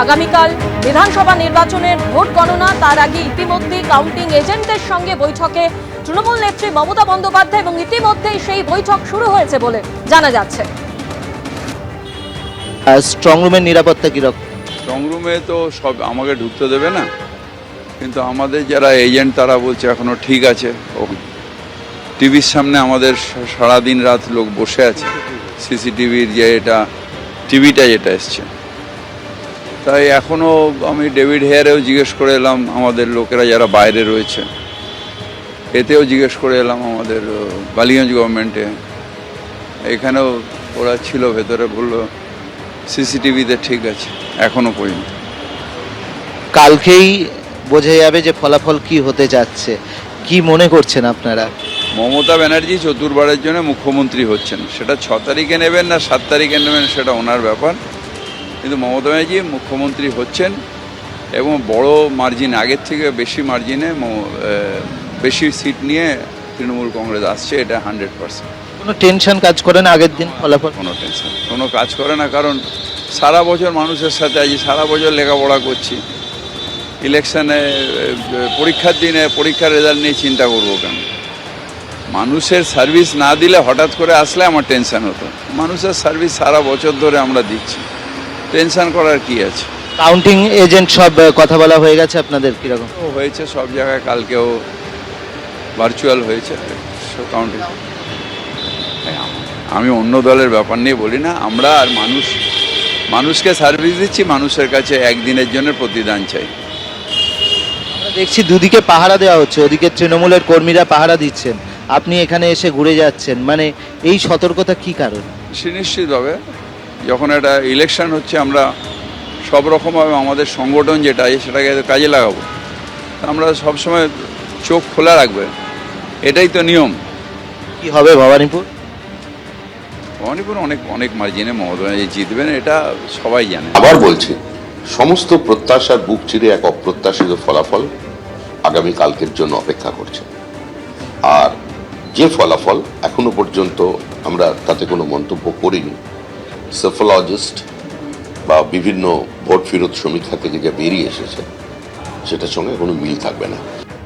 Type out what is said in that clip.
আগামীকাল বিধানসভা নির্বাচনের ভোট গণনা, তার আগে ইতিমধ্যেই কাউন্টিং এজেন্টদের সঙ্গে বৈঠকে তৃণমূল নেত্রী মমতা বন্দ্যোপাধ্যায় এবং ইতিমধ্যেই সেই বৈঠক শুরু হয়েছে বলে জানা যাচ্ছে। স্ট্রং রুমের নিরাপত্তা কিরকম? স্ট্রং রুমে তো সব আমাকে ঢুকতে দেবে না, কিন্তু আমাদের যারা এজেন্ট তারা বলছে এখনো ঠিক আছে। টিভির সামনে আমাদের সারাদিন রাত লোক বসে আছে, সিসিটিভির যে টিভিটা যেটা এসছে, তাই এখনও আমি ডেভিড হেয়ারেও জিজ্ঞেস করে এলাম আমাদের লোকেরা যারা বাইরে রয়েছে, এতেও জিজ্ঞেস করে এলাম আমাদের বালিগঞ্জ গভর্নমেন্টে, এখানেও ওরা ছিল ভেতরে, বললো সিসিটিভিতে ঠিক আছে এখনো পর্যন্ত। কালকেই বোঝা যাবে যে ফলাফল কি হতে যাচ্ছে, কি মনে করছেন আপনারা? মমতা ব্যানার্জি চতুর্থবারের জন্য মুখ্যমন্ত্রী হচ্ছেন, সেটা 6 তারিখে নেবেন না 7 তারিখে নেবেন সেটা ওনার ব্যাপার, কিন্তু মমতা ব্যানার্জি মুখ্যমন্ত্রী হচ্ছেন এবং বড় মার্জিন, আগের থেকে বেশি মার্জিনে বেশি সিট নিয়ে তৃণমূল কংগ্রেস আসছে, এটা 100%। কোনো টেনশন কাজ করে না আগের দিন ফলাফল? কোনো টেনশন কোনো কাজ করে না, কারণ সারা বছর মানুষের সাথে আছি, সারা বছর লেখাপড়া করছি, ইলেকশানে পরীক্ষার দিনে পরীক্ষার রেজাল্ট নিয়ে চিন্তা করবো কেন? মানুষের সার্ভিস না দিলে হঠাৎ করে আসলে আমার টেনশন হতো, মানুষের সার্ভিস সারা বছর ধরে আমরা দিচ্ছি, টেনশন করার কি আছে? কাউন্টিং এজেন্ট সব কথা বলা হয়ে গেছে আপনাদের কিরকম? হয়েছে সব জায়গায়, কালকেও ভার্চুয়াল হয়েছে কাউন্টিং। আমি অন্য দলের ব্যাপার নিয়ে বলি না, আমরা আর মানুষকে সার্ভিস দিচ্ছি, মানুষের কাছে একদিনের জন্য প্রতিদান চাই। আমরা দেখছি দুদিকে পাহারা দেওয়া হচ্ছে, ওদিকে তৃণমূলের কর্মীরা পাহারা দিচ্ছেন, আপনি এখানে এসে ঘুরে যাচ্ছেন, মানে এই সতর্কতা কি কারণ? সুনিশ্চিতভাবে যখন একটা ইলেকশন হচ্ছে আমরা সব রকমভাবে আমাদের সংগঠন যেটা আছে সেটাকে কাজে লাগাবো, আমরা সবসময় চোখ খোলা রাখবে, এটাই তো নিয়ম। কি হবে ভবানীপুর? ভবানীপুর অনেক অনেক মার্জিনে মমতা ব্যানার্জি জিতবেন, এটা সবাই জানে। আবার বলছি, সমস্ত প্রত্যাশার বুক চিরে এক অপ্রত্যাশিত ফলাফল আগামী কালকের জন্য অপেক্ষা করছে। আর যে ফলাফল এখনো পর্যন্ত আমরা তাতে কোনো মন্তব্য করিনি, সেফোলজিস্ট বা বিভিন্ন ভোট ফেরত সমীক্ষা থেকে যা বেরিয়ে এসেছে সেটার সঙ্গে কোনো মিল থাকবে না।